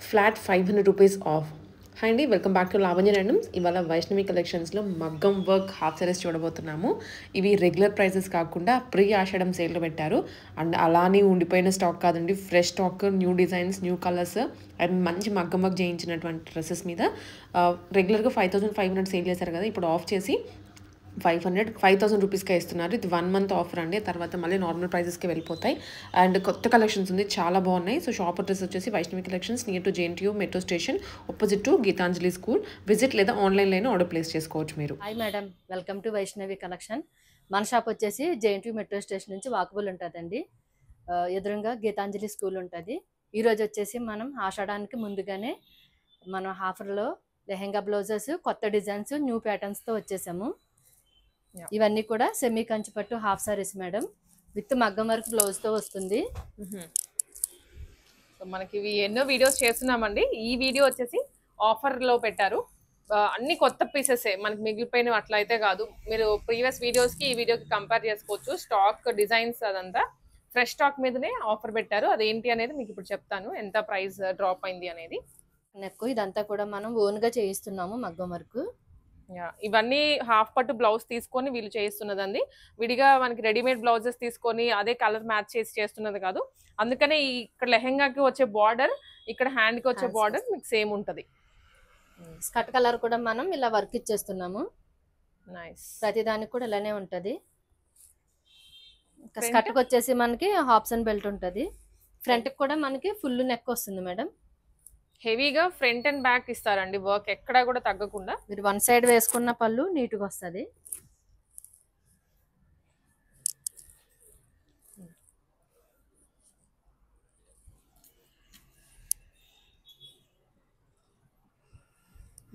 Flat 500 rupees of. Hi అండి, welcome back to Lavanya randoms. ఇవాళ వైష్ణవి కలెక్షన్స్లో మగ్గం వర్క్ హాఫ్ సారీస్ చూడబోతున్నాము. ఇవి రెగ్యులర్ ప్రైసెస్ కాకుండా ప్రీ ఆషాఢం సేల్లో పెట్టారు. అండ్ అలానే ఉండిపోయిన స్టాక్ కాదండి, fresh stock, new designs, new colours and మంచి మగ్గం వర్క్ చేయించినటువంటి డ్రెస్సెస్ మీద రెగ్యులర్గా 5500 సేల్ చేశారు కదా, ఇప్పుడు ఆఫ్ చేసి 5000 రూపీస్కే ఇస్తున్నారు. ఇది 1 మంత్ ఆఫర్ అండి, తర్వాత మళ్ళీ నార్మల్ ప్రైజెస్కి వెళ్ళిపోతాయి. అండ్ కొత్త కలెక్షన్స్ ఉంది, చాలా బాగున్నాయి. సో షాప్ అడ్రస్ వచ్చేసి Vaishnavi collections, near to JNTU metro station, opposite to Geetanjali school. Visit లేదా ఆన్లైన్లో ఆర్డర్ ప్లేస్ చేసుకోవచ్చు మీరు. Hi madam, welcome to Vaishnavi collection. మన షాప్ వచ్చేసి JNTU మెట్రో స్టేషన్ నుంచి వాకబుల్ ఉంటుందండి. ఎదురుగా గీతాంజలి స్కూల్ ఉంటుంది. ఈరోజు వచ్చేసి మనం ఆషాఢానికి ముందుగానే మన ఆఫర్లో లెహెంగా బ్లౌజెస్, కొత్త డిజైన్స్, న్యూ ప్యాటర్న్స్తో వచ్చేసాము. ఇవన్నీ కూడా semi Kanchipattu half saris madam, with మగ్గం వర్క్ బ్లౌజ్తో వస్తుంది. సో మనకి ఇవి ఎన్నో వీడియోస్ చేస్తున్నామండి. ఈ వీడియో వచ్చేసి ఆఫర్లో పెట్టారు. అన్ని కొత్త పీసెసే మనకి మిగిలిపోయినవి అట్లా అయితే కాదు. మీరు ప్రీవియస్ వీడియోస్కి ఈ వీడియోకి కంపేర్ చేసుకోవచ్చు. స్టాక్, డిజైన్స్ అదంతా ఫ్రెష్ స్టాక్ మీదనే ఆఫర్ పెట్టారు. అదేంటి అనేది మీకు ఇప్పుడు చెప్తాను, ఎంత ప్రైస్ డ్రాప్ అయింది అనేది. నెక్ ఇదంతా కూడా మనం ఓన్గా చేయిస్తున్నాము మగ్గం వర్క్. ఇవన్నీ హాఫ్ పట్టు బ్లౌజ్ తీసుకొని వీళ్ళు చేయిస్తున్నదండి. విడిగా మనకి రెడీమేడ్ బ్లౌజెస్ తీసుకొని అదే కలర్ మ్యాచ్ చేసి చేస్తున్నది కాదు. అందుకనే ఇక్కడ లెహెంగాకి వచ్చే బార్డర్, ఇక్కడ హ్యాండ్కి వచ్చే బార్డర్ మీకు సేమ్ ఉంటుంది. స్కర్ట్ కలర్ కూడా మనం ఇలా వర్క్ ఇచ్చేస్తున్నాము. నైస్. ప్రతిదానికి కూడా ఇలానే ఉంటుంది. స్కర్ట్కి వచ్చేసి మనకి హాప్సన్ బెల్ట్ ఉంటుంది. ఫ్రంట్కి కూడా మనకి ఫుల్ నెక్ వస్తుంది మేడం. హెవీగా ఫ్రంట్ అండ్ బ్యాక్ ఇస్తారండి, వర్క్ ఎక్కడా కూడా తగ్గకుండా. మీరు వన్ సైడ్ వేసుకున్న పళ్ళు నీట్గా వస్తుంది.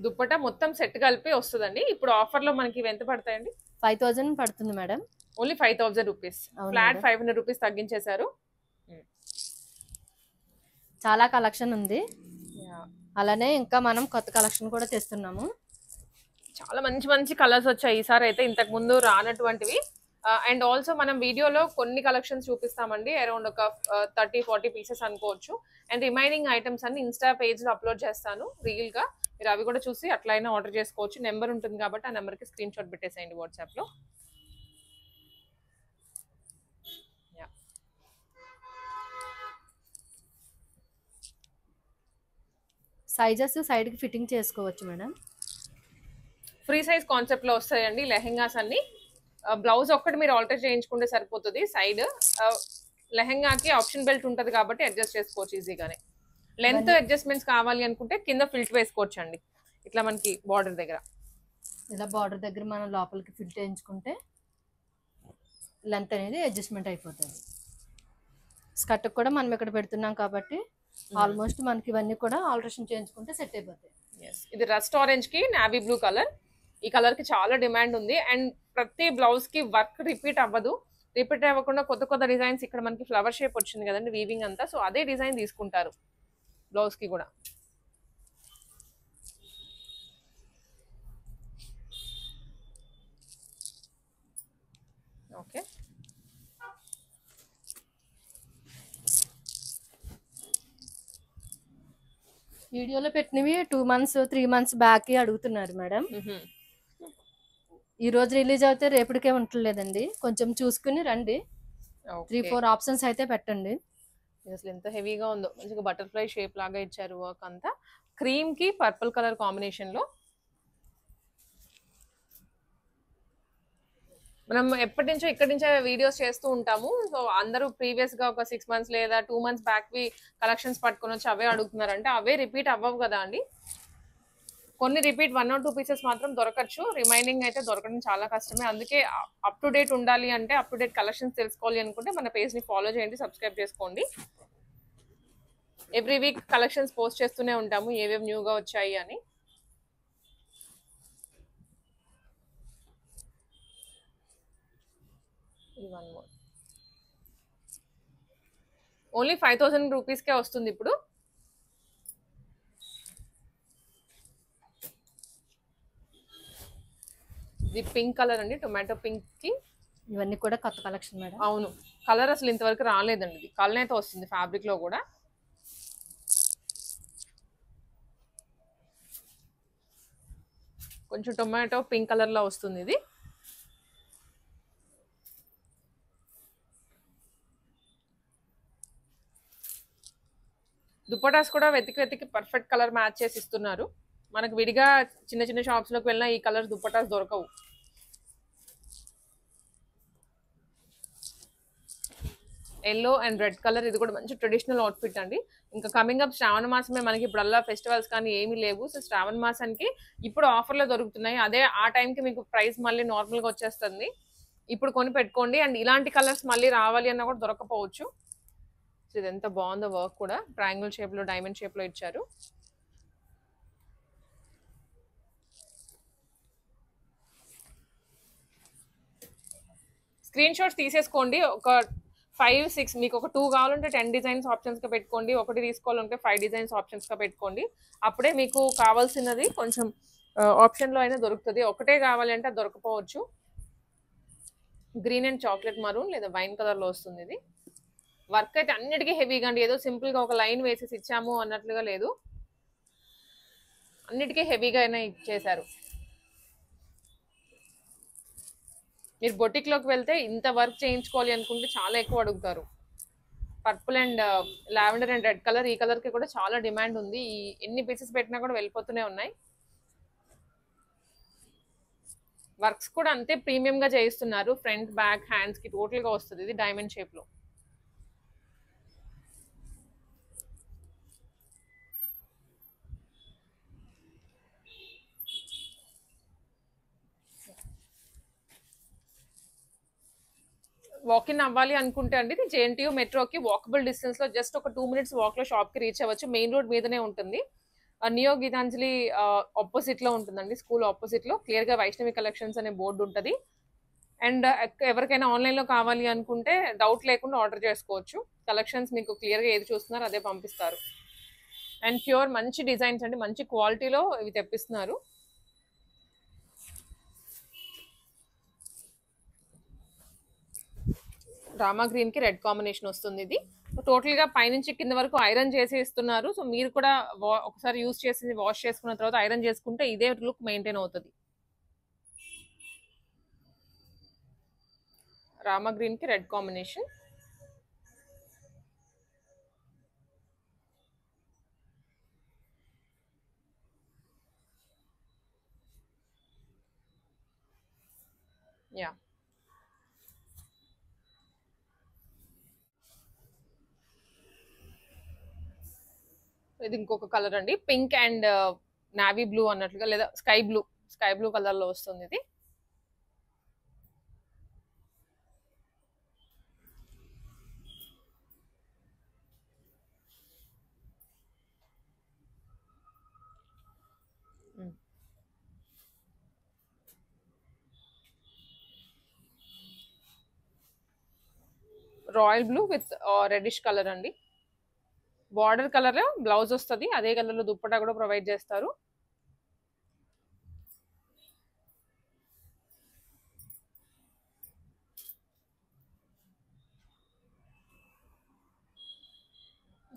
దుప్పట మొత్తం సెట్ కలిపి వస్తుందండి. ఇప్పుడు ఆఫర్లో మనకి ఇవి ఎంత పడతాయండి? 5000 పడుతుంది madam. Only 5000 rupees. Flat 500 rupees తగ్గించేశారు. చాలా కలెక్షన్ ఉంది, అలానే ఇంకా మనం కొత్త కలెక్షన్ కూడా తెస్తున్నాము. చాలా మంచి మంచి కలర్స్ వచ్చాయి ఈసారి అయితే, ఇంతకు ముందు రానటువంటివి. అండ్ ఆల్సో మనం వీడియోలో కొన్ని కలెక్షన్స్ చూపిస్తామండి, అరౌండ్ ఒక 30-40 పీసెస్ అనుకోవచ్చు. అండ్ రిమైనింగ్ ఐటమ్స్ అన్ని ఇన్స్టా పేజ్లో అప్లోడ్ చేస్తాను రీల్గా, మీరు అవి కూడా చూసి అట్లయినా ఆర్డర్ చేసుకోవచ్చు. నెంబర్ ఉంటుంది కాబట్టి ఆ నెంబర్కి స్క్రీన్ షాట్ పెట్టేసేయండి వాట్సాప్లో. సైజెస్ సైడ్కి ఫిట్టింగ్ చేసుకోవచ్చు మేడం. ఫ్రీ సైజ్ కాన్సెప్ట్లో వస్తాయండి లెహెంగాస్ అన్ని. బ్లౌజ్ ఒక్కటి మీరు ఆల్టర్ చేయించుకుంటే సరిపోతుంది. సైడ్ లెహెంగాకి ఆప్షన్ బెల్ట్ ఉంటుంది కాబట్టి అడ్జస్ట్ చేసుకోవచ్చు ఈజీగానే. లెంత్ అడ్జస్ట్మెంట్స్ కావాలి అనుకుంటే కింద ఫిల్ట్ వేసుకోవచ్చు అండి, ఇట్లా మనకి బార్డర్ దగ్గర. ఇలా బార్డర్ దగ్గర మనం లోపలికి ఫిల్ట్ వేయించుకుంటే లెంత్ అనేది అడ్జస్ట్మెంట్ అయిపోతుంది. స్కర్ట్ కూడా మనం ఇక్కడ పెడుతున్నాం కాబట్టి ఆల్మోస్ట్ మనకి ఇవన్నీ కూడా ఆల్టరేషన్ చేయించుకుంటే సెట్ అయిపోతాయి. ఇది రస్ట్ ఆరెంజ్ కి నావీ బ్లూ కలర్. ఈ కలర్ కి చాలా డిమాండ్ ఉంది. అండ్ ప్రతి బ్లౌజ్ కి వర్క్ రిపీట్ అవ్వదు. రిపీట్ అవ్వకుండా కొత్త కొత్త డిజైన్స్, ఇక్కడ మనకి ఫ్లవర్ షేప్ వచ్చింది కదండి వీవింగ్ అంతా, సో అదే డిజైన్ తీసుకుంటారు బ్లౌజ్ కి కూడా. ఓకే, వీడియోలో పెట్టినవి 2 months 3 months బ్యాక్ అడుగుతున్నారు మేడం. ఈ రోజు రిలీజ్ అవుతే రేపటికే ఉంటలేదండి, కొంచెం చూసుకుని రండి. 3-4 ఆప్షన్స్ అయితే పెట్టండి. అసలు ఎంత హెవీగా ఉందో, మంచిగా బటర్ఫ్లై షేప్ లాగా ఇచ్చారు వర్క్ అంతా. క్రీమ్ కి పర్పుల్ కలర్ కాంబినేషన్ లో. మనం ఎప్పటి నుంచో ఇక్కడి నుంచే వీడియోస్ చేస్తూ ఉంటాము. సో అందరూ ప్రీవియస్ గా ఒక 6 months లేదా 2 months బ్యాక్ వి కలెక్షన్స్ పట్టుకొని వచ్చి అవే అడుగుతున్నారంటే అవే రిపీట్ అవ్వవు కదా అండి. కొన్ని రిపీట్ 1 or 2 పీసెస్ మాత్రం దొరకచ్చు, రిమైనింగ్ అయితే దొరకడం చాలా కష్టమే. అందుకే అప్ టు డేట్ ఉండాలి అంటే, అప్ టు డేట్ కలెక్షన్స్ తెలుసుకోవాలి అనుకుంటే మన పేజ్ ని ఫాలో చేయండి, సబ్స్క్రైబ్ చేసుకోండి. ఎవ్రీ వీక్ కలెక్షన్స్ పోస్ట్ చేస్తూనే ఉంటాము ఏవేవి న్యూగా వచ్చాయి అని. ఓన్లీ 5000 రూపీస్కే వస్తుంది ఇప్పుడు. ఇది పింక్ కలర్ అండి, టొమాటో పింక్ కి. ఇవన్నీ కూడా కొత్త కలెక్షన్ మేడం. అవును, కలర్ అసలు ఇంతవరకు రాలేదండి. ఇది కలర్ అయితే వస్తుంది ఫ్యాబ్రిక్ లో కూడా. కొంచెం టొమాటో పింక్ కలర్ లో వస్తుంది ఇది. దుపటాస్ కూడా వెతికి వెతికి పర్ఫెక్ట్ కలర్ మ్యాచ్ చేసి ఇస్తున్నారు. మనకు విడిగా చిన్న చిన్న షాప్స్ లోకి వెళ్ళినా ఈ కలర్ దుపటాస్ దొరకవు. ఎల్లో అండ్ రెడ్ కలర్, ఇది కూడా మంచి ట్రెడిషనల్ అవుట్ఫిట్ అండి. ఇంకా కమింగ్ అప్ శ్రావణ మాసమే, మనకి ఇప్పుడు అలా ఫెస్టివల్స్ కానీ ఏమీ లేవు. సో శ్రావణ మాసానికి ఇప్పుడు ఆఫర్లో దొరుకుతున్నాయి. అదే ఆ టైంకి మీకు ప్రైస్ మళ్ళీ నార్మల్గా వచ్చేస్తుంది. ఇప్పుడు కొని పెట్టుకోండి. అండ్ ఇలాంటి కలర్స్ మళ్ళీ రావాలి అన్నా కూడా దొరకపోవచ్చు. సో ఇది ఎంత బాగుందో వర్క్ కూడా, ట్రయాంగిల్ షేప్లో డైమండ్ షేప్లో ఇచ్చారు. స్క్రీన్ షాట్స్ తీసేసుకోండి. ఒక 5, 6 మీకు ఒక 2 కావాలంటే 10 డిజైన్స్ ఆప్షన్స్గా పెట్టుకోండి. ఒకటి తీసుకోవాలంటే 5 డిజైన్స్ ఆప్షన్స్గా పెట్టుకోండి. అప్పుడే మీకు కావాల్సినది కొంచెం ఆప్షన్లో అయినా దొరుకుతుంది. ఒకటే కావాలంటే అది దొరకపోవచ్చు. గ్రీన్ అండ్ చాక్లెట్ మరూన్ లేదా వైన్ కలర్లో వస్తుంది ఇది. వర్క్ అయితే అన్నిటికీ హెవీగా అండి. ఏదో సింపుల్గా ఒక లైన్ వేసేసి ఇచ్చాము అన్నట్లుగా లేదు, అన్నిటికీ హెవీగా అయినా ఇచ్చేశారు. మీరు బొటిక్లోకి వెళ్తే ఇంత వర్క్ చేయించుకోవాలి అనుకుంటే చాలా ఎక్కువ అడుగుతారు. Purple and lavender and red colour, ఈ కలర్కి కూడా చాలా డిమాండ్ ఉంది. ఈ ఎన్ని పీసెస్ పెట్టినా కూడా వెళ్ళిపోతూనే ఉన్నాయి. వర్క్స్ కూడా అంతే ప్రీమియంగా చేయిస్తున్నారు. ఫ్రంట్ బ్యాక్ హ్యాండ్స్కి టోటల్గా వస్తుంది ఇది డైమండ్ షేప్లో. వాక్ ఇన్ అవ్వాలి అనుకుంటే అండి, ఇది జేఎన్టీయూ మెట్రోకి వాకబుల్ డిస్టెన్స్ లో జస్ట్ ఒక 2 minutes వాక్ లో షాప్ కి రీచ్ అవ్వచ్చు. మెయిన్ రోడ్ మీదనే ఉంటుంది. నియో గీతాంజలి ఆపోజిట్ లో ఉంటుందండి. స్కూల్ ఆపోజిట్ లో క్లియర్ గా వైష్ణవి కలెక్షన్స్ అనే బోర్డు ఉంటుంది. అండ్ ఎవరికైనా ఆన్లైన్ లో కావాలి అనుకుంటే డౌట్ లేకుండా ఆర్డర్ చేసుకోవచ్చు. కలెక్షన్స్ మీకు క్లియర్ గా ఏది చూస్తున్నారో అదే పంపిస్తారు. అండ్ ప్యూర్ మంచి డిజైన్స్ అండి, మంచి క్వాలిటీలో ఇవి తెప్పిస్తున్నారు. రామా గ్రీన్ కి రెడ్ కాంబినేషన్ వస్తుంది ఇది. టోటల్ గా పైనుంచి కింద వరకు ఐరన్ చేసి ఇస్తున్నారు. సో మీరు కూడా ఒకసారి యూజ్ చేసి వాష్ చేసుకున్న తర్వాత ఐరన్ చేసుకుంటే ఇదే లుక్ మెయింటైన్ అవుతుంది. రామా గ్రీన్ కి రెడ్ కాంబినేషన్. యా, ఇది ఇంకొక కలర్ అండి, పింక్ అండ్ నావీ బ్లూ అన్నట్లుగా, లేదా స్కై బ్లూ కలర్ లో వస్తుంది ఇది. Royal blue with reddish colour అండి. బార్డర్ కలర్ బ్లౌజ్ వస్తుంది, అదే కలర్ లో దుప్పటా కూడా ప్రొవైడ్ చేస్తారు.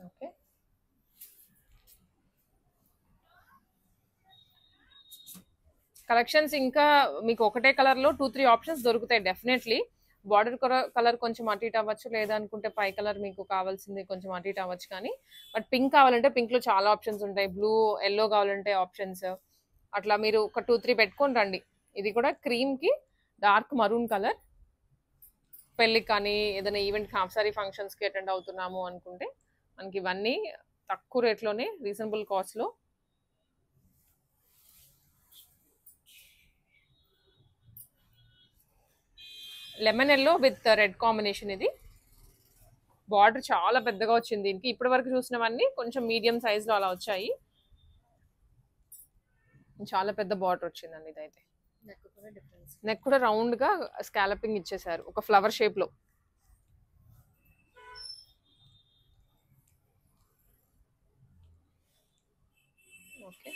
ఓకే, కలెక్షన్స్ ఇంకా మీకు ఒకటే కలర్ లో 2-3 ఆప్షన్స్ దొరుకుతాయి డెఫినెట్లీ. బార్డర్ కలర్ కొంచెం అటు ఇటు అవ్వచ్చు, లేదా అనుకుంటే పై కలర్ మీకు కావాల్సింది కొంచెం అటు ఇటు అవ్వచ్చు. కానీ బట్ పింక్ కావాలంటే పింక్ లో చాలా ఆప్షన్స్ ఉంటాయి. బ్లూ ఎల్లో కావాలంటే ఆప్షన్స్. అట్లా మీరు ఒక 2-3 పెట్టుకొని రండి. ఇది కూడా క్రీమ్ కి డార్క్ మరూన్ కలర్. పెళ్ళికి కానీ ఏదైనా ఈవెంట్ హాఫ్ సారీ ఫంక్షన్స్ కి అటెండ్ అవుతున్నాము అనుకుంటే మనకి ఇవన్నీ తక్కువ రేట్లోనే రీజనబుల్ కాస్ట్ లో. Lemon yellow with red combination ఇది. బార్డర్ చాలా పెద్దగా వచ్చింది దీనికి. ఇప్పటి వరకు చూసినవన్నీ కొంచెం మీడియం సైజ్ లో అలా వచ్చాయి. చాలా పెద్ద బార్డర్ వచ్చిందండి ఇదైతే. నెక్ కూడా రౌండ్ గా స్కాలపింగ్ ఇచ్చేసారు ఒక ఫ్లవర్ షేప్ లో. Okay,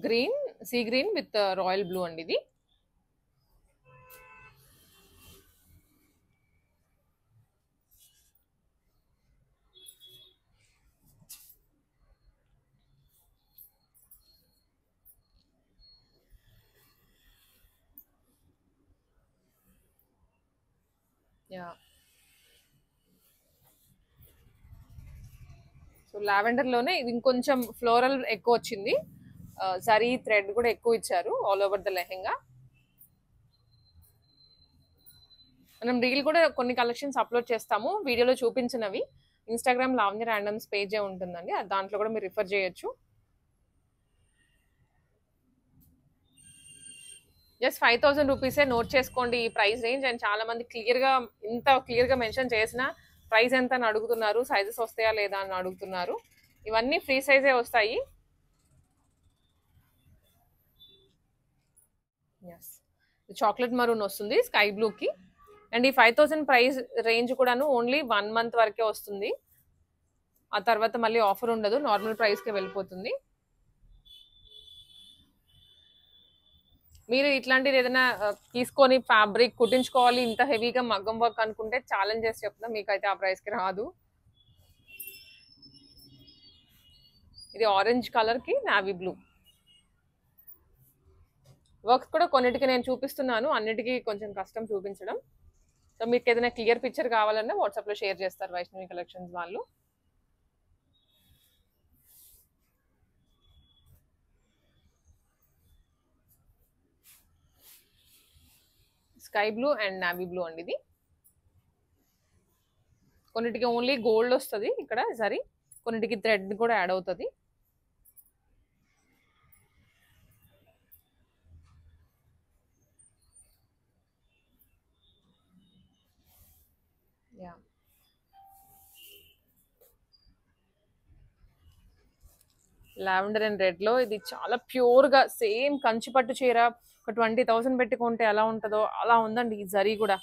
green, sea green with royal blue అండి ఇది. యా. సో లావెండర్ లోనే ఇది ఇంకొంచెం ఫ్లోరల్ ఎక్కువ వచ్చింది. జరీ థ్రెడ్ కూడా ఎక్కువ ఇచ్చారు ఆల్ ఓవర్ ద లెహెంగా. మనం రీల్ కూడా కొన్ని కలెక్షన్స్ అప్లోడ్ చేస్తాము, వీడియోలో చూపించినవి. ఇన్స్టాగ్రామ్ లావణ్య ర్యాండమ్స్ పేజే ఉంటుందండి, దాంట్లో కూడా మీరు రిఫర్ చేయొచ్చు. జస్ట్ 5000 రూపీసే, నోట్ చేసుకోండి ఈ ప్రైస్ రేంజ్. అండ్ చాలా మంది ఇంత క్లియర్గా మెన్షన్ చేసిన ప్రైస్ ఎంత అని అడుగుతున్నారు, సైజెస్ వస్తాయా లేదా అని అడుగుతున్నారు. ఇవన్నీ ఫ్రీ సైజే వస్తాయి. ఎస్, చాక్లెట్ మరూన్ వస్తుంది స్కై బ్లూకి. అండ్ ఈ 5000 ప్రైస్ రేంజ్ కూడాను ఓన్లీ 1 month వరకే వస్తుంది. ఆ తర్వాత మళ్ళీ ఆఫర్ ఉండదు, నార్మల్ ప్రైస్కే వెళ్ళిపోతుంది. మీరు ఇట్లాంటిది ఏదైనా తీసుకొని ఫ్యాబ్రిక్ కుట్టించుకోవాలి ఇంత హెవీగా మగ్గం వర్క్ అనుకుంటే ఛాలెంజ్ చేసి చెప్తున్నా, మీకైతే ఆ ప్రైస్కి రాదు. ఇది ఆరెంజ్ కలర్కి నావీ బ్లూ. వర్క్స్ కూడా కొన్నిటికి నేను చూపిస్తున్నాను, అన్నిటికీ కొంచెం కష్టం చూపించడం. సో మీకు ఏదైనా క్లియర్ పిక్చర్ కావాలన్నా వాట్సాప్లో షేర్ చేస్తారు వైష్ణవి కలెక్షన్స్ వాళ్ళు. Sky blue and navy blue అండి ఇది. కొన్నిటికి ఓన్లీ గోల్డ్ వస్తుంది ఇక్కడ సరే, కొన్నిటికి థ్రెడ్ కూడా యాడ్ అవుతుంది. యా, లావెండర్ అండ్ రెడ్ లో ఇది చాలా ప్యూర్ గా సేమ్ కంచి పట్టు చీర ఒక 20,000 పెట్టుకుంటే ఎలా ఉంటుందో అలా ఉందండి. ఈ జరీ కూడా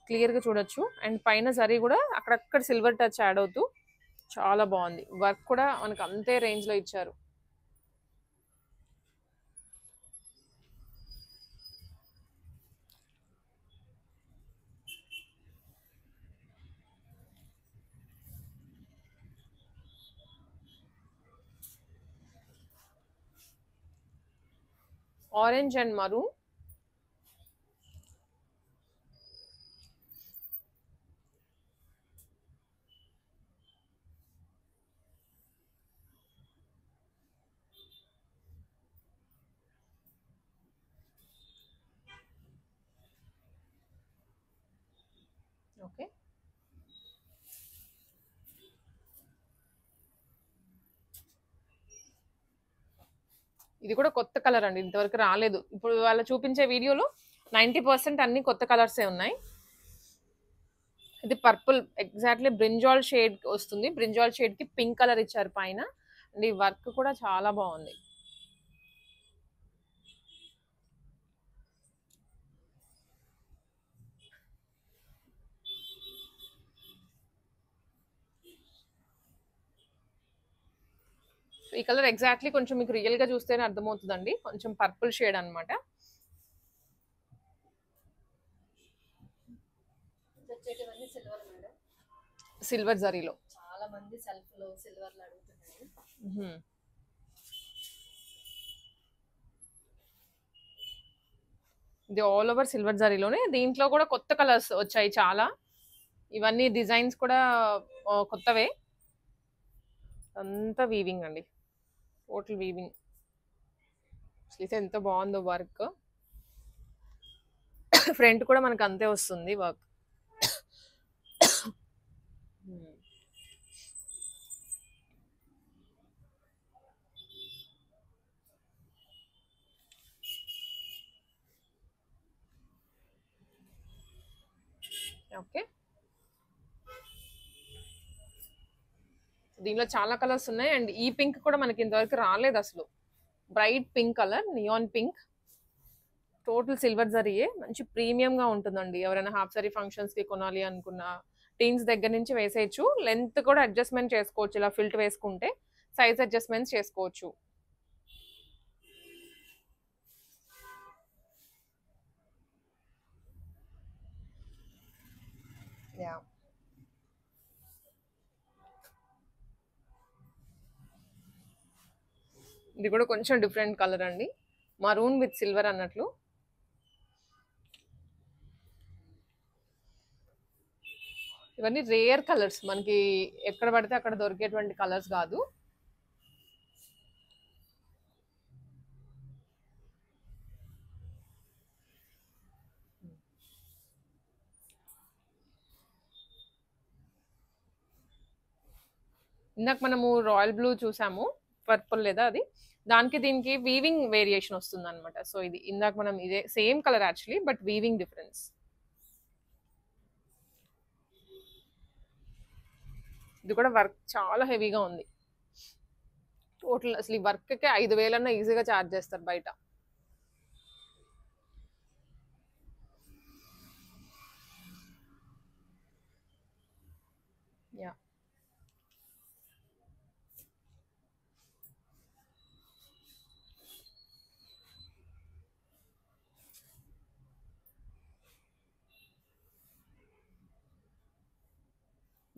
క్లియర్ గా చూడొచ్చు. అండ్ పైన జరీ కూడా అక్కడక్కడ సిల్వర్ టచ్ యాడ్ అవుతూ చాలా బాగుంది. వర్క్ కూడా మనకు అంతే రేంజ్ లో ఇచ్చారు. Orange and maroon. ఓకే, ఇది కూడా కొత్త కలర్ అండి, ఇంతవరకు రాలేదు. ఇప్పుడు వాళ్ళు చూపించే వీడియోలో 90% అన్ని కొత్త కలర్సే ఉన్నాయి. ఇది పర్పుల్ ఎగ్జాక్ట్లీ బ్రింజాల్ షేడ్ వస్తుంది. బ్రింజాల్ షేడ్ కి పింక్ కలర్ ఇచ్చారు పైన. అండ్ ఈ వర్క్ కూడా చాలా బాగుంది. ఈ కలర్ ఎగ్జాక్ట్లీ కొంచెం మీకు రియల్ గా చూస్తేనే అర్థమవుతుందండి, కొంచెం పర్పుల్ షేడ్ అనమాట. సిల్వర్ జరీలో చాలా మంది సెల్ఫ్ లో సిల్వర్ లో అడుగుతున్నారు. ఇది ఆల్ ఓవర్ సిల్వర్ జరీలోనే, దీంట్లో కూడా కొత్త కలర్స్ వచ్చాయి చాలా. ఇవన్నీ డిజైన్స్ కూడా కొత్తవే. అంతా వీవింగ్ అండి, టోటల్ వీవింగ్. అసలు ఎంత బాగుందో వర్క్. ఫ్రంట్ కూడా మనకు అంతే వస్తుంది వర్క్. ఓకే, దీనిలో చాలా కలర్స్ ఉన్నాయి. అండ్ ఈ పింక్ కూడా మనకి ఇంతవరకు రాలేదు అసలు. Bright pink colour, neon pink, total silver జరీయే. మంచి ప్రీమియం గా ఉంటుందండి. ఎవరైనా హాఫ్ సారీ ఫంక్షన్స్ కి కొనాలి అనుకున్న టీన్స్ దగ్గర నుంచి వేసేయచ్చు. లెంత్ కూడా అడ్జస్ట్మెంట్ చేసుకోవచ్చు, ఇలా ఫిల్ట్ వేసుకుంటే సైజ్ అడ్జస్ట్మెంట్స్ చేసుకోవచ్చు. యా, ఇది కూడా కొంచెం డిఫరెంట్ కలర్ అండి, మరూన్ విత్ సిల్వర్ అన్నట్లు. ఇవన్నీ రేర్ కలర్స్, మనకి ఎక్కడ పడితే అక్కడ దొరికేటువంటి కలర్స్ కాదు. ఇందాక మనము రాయల్ బ్లూ చూసాము, పర్పుల్ లేదా అది, దానికి దీనికి వీవింగ్ వేరియేషన్ వస్తుంది అనమాట. సో ఇది ఇందాక మనం ఇదే same colour actually, but weaving difference. ఇది కూడా వర్క్ చాలా హెవీగా ఉంది. టోటల్ అసలు ఈ వర్క్కి 5,000 అన్న ఈజీగా ఛార్జ్ చేస్తారు బయట. యా,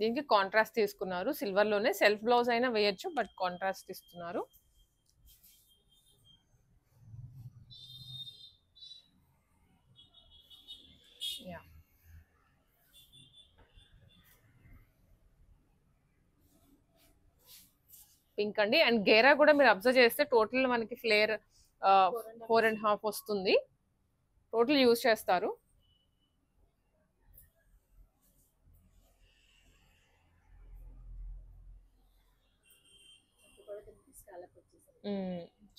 దీనికి కాంట్రాస్ట్ తీసుకున్నారు. సిల్వర్ లోనే సెల్ఫ్ బ్లౌజ్ అయినా వేయచ్చు, బట్ కాంట్రాస్ట్ ఇస్తున్నారు. యా, పింక్ అండి. అండ్ గేరా కూడా మీరు అబ్జర్వ్ చేస్తే టోటల్ మనకి ఫ్లేర్ 4.5 వస్తుంది. టోటల్ యూజ్ చేస్తారు.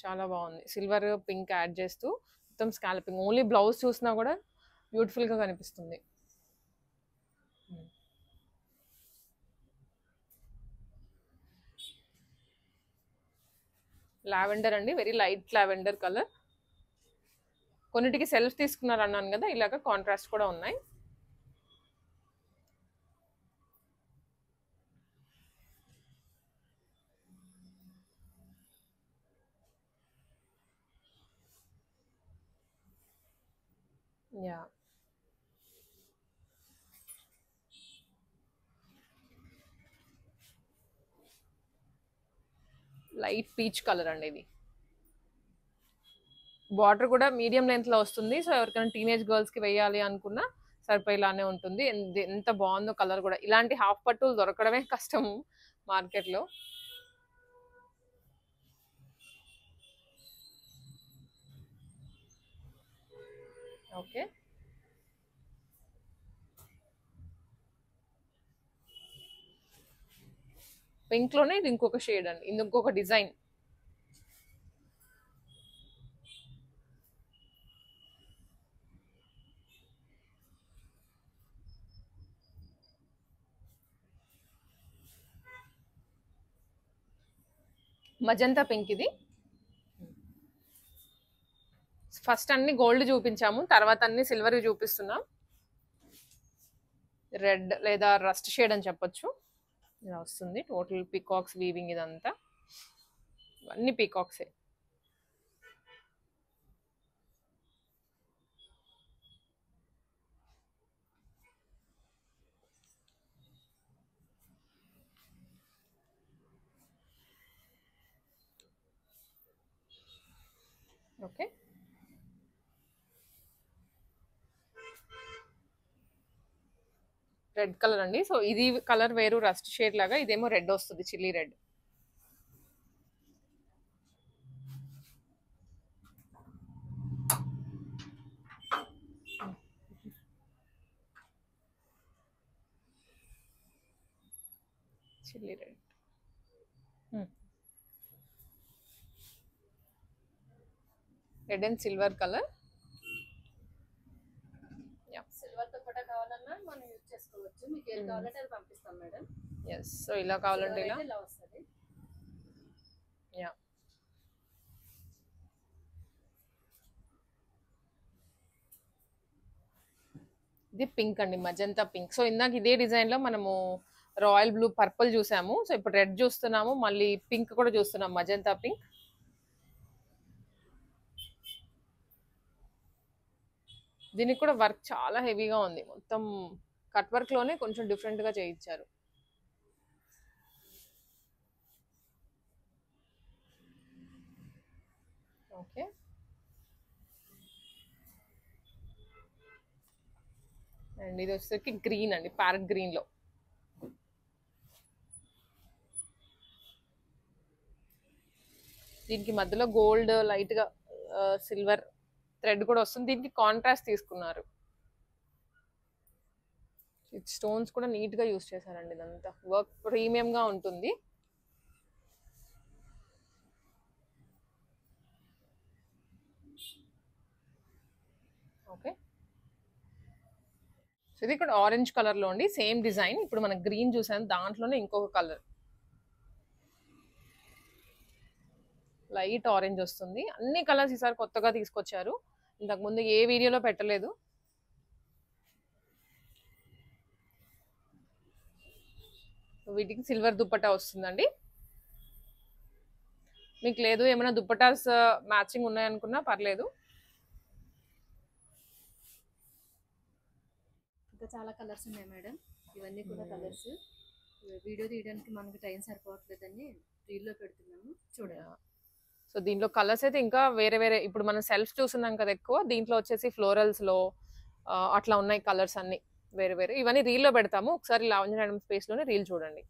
చాలా బాగుంది. సిల్వర్ పింక్ యాడ్ చేస్తూ మొత్తం స్కాల్పింగ్. ఓన్లీ బ్లౌజ్ చూసినా కూడా బ్యూటిఫుల్ గా కనిపిస్తుంది. లావెండర్ అండి, వెరీ లైట్ లావెండర్ కలర్. కొన్నిటికి సెల్ఫ్ తీసుకున్నారు అన్నాను కదా, ఇలాగ కాంట్రాస్ట్ కూడా ఉన్నాయి. యా, లైట్ పీచ్ కలర్ అండి ఇది. బార్డర్ కూడా మీడియం లెంత్ లో వస్తుంది. సో ఎవరికైనా టీనేజ్ గర్ల్స్ కి వేయాలి అనుకున్నా సరిపోయేలానే ఉంటుంది. ఎంత బాగుందో కలర్ కూడా. ఇలాంటి హాఫ్ పట్టులు దొరకడమే కష్టం మార్కెట్ లో. ఓకే, పింక్ లోనే ఇది ఇంకొక షేడ్ అండి, ఇది ఇంకొక డిజైన్. మజంతా పింక్ ఇది. ఫస్ట్ అన్ని గోల్డ్ చూపించాము, తర్వాత అన్ని సిల్వర్ చూపిస్తున్నాం. రెడ్ లేదా రస్ట్ షేడ్ అని చెప్పొచ్చు. ఇలా వస్తుంది టోటల్ పీకాక్స్ వీవింగ్. ఇదంతా అన్ని పీకాక్సే. ఓకే, రెడ్ కలర్ అండి. సో ఇది కలర్ వేరు, రస్ట్ షేడ్ లాగా. ఇదేమో రెడ్ వస్తుంది, chilli red. Chilli red. Red and silver colour. Silver తో కూడా కావాలన్నా మనం యూజ్ చేసుకోవచ్చు. మీకు ఏది కావాలంటే అది పంపిస్తాం మేడం. ఎస్, సో ఇలా కావాలంటే ఇలా వస్తుంది. యా, ఇది పింక్ అండి, మజంతా పింక్. సో ఇందాక ఇదే డిజైన్ లో మనము రాయల్ బ్లూ, పర్పుల్ చూసాము. సో ఇప్పుడు రెడ్ చూస్తున్నాము, మళ్ళీ పింక్ కూడా చూస్తున్నాం, మజంతా పింక్. దీనికి కూడా వర్క్ చాలా హెవీగా ఉంది. మొత్తం కట్ వర్క్ లోనే కొంచెం డిఫరెంట్ గా చేయించారు. ఓకే, అండ్ ఇది వచ్చేసరికి గ్రీన్ అండి, ప్యారెట్ గ్రీన్ లో. దీనికి మధ్యలో గోల్డ్ లైట్ గా సిల్వర్ థ్రెడ్ కూడా వస్తుంది. దీనికి కాంట్రాస్ట్ తీసుకున్నారు. స్టోన్స్ కూడా నీట్ గా యూస్ చేశారండి. ఇదంతా వర్క్ ప్రీమియం గా ఉంటుంది. ఓకే, సో ఇది ఇక్కడ ఆరెంజ్ కలర్ లో ఉండి సేమ్ డిజైన్. ఇప్పుడు మనం గ్రీన్ చూసాం, దాంట్లోనే ఇంకొక కలర్ లైట్ ఆరెంజ్ వస్తుంది. అన్ని కలర్స్ ఈసారి కొత్తగా తీసుకొచ్చారు, ఇంతకు ముందు ఏ వీడియోలో పెట్టలేదు. వీటికి సిల్వర్ దుప్పటా వస్తుందండి. మీకు లేదు ఏమైనా దుప్పటాస్ మ్యాచింగ్ ఉన్నాయనుకున్నా పర్లేదు. ఇంకా చాలా కలర్స్ ఉన్నాయి మేడం. ఇవన్నీ కూడా కలర్స్. వీడియో తీయడానికి మనకి టైం సరిపోవట్లేదని రీల్లో పెడుతున్నాము, చూడండి. సో దీంట్లో కలర్స్ అయితే ఇంకా వేరే వేరే, ఇప్పుడు మనం సెల్ఫ్ చూస్తున్నాం కదా ఎక్కువ, దీంట్లో వచ్చేసి ఫ్లోరల్స్ లో అట్లా ఉన్నాయి కలర్స్ అన్ని వేరే వేరే. ఇవన్నీ రీల్లో పెడతాము, ఒకసారి లావణ్య మేడం స్పేస్ లోనే రీల్ చూడండి.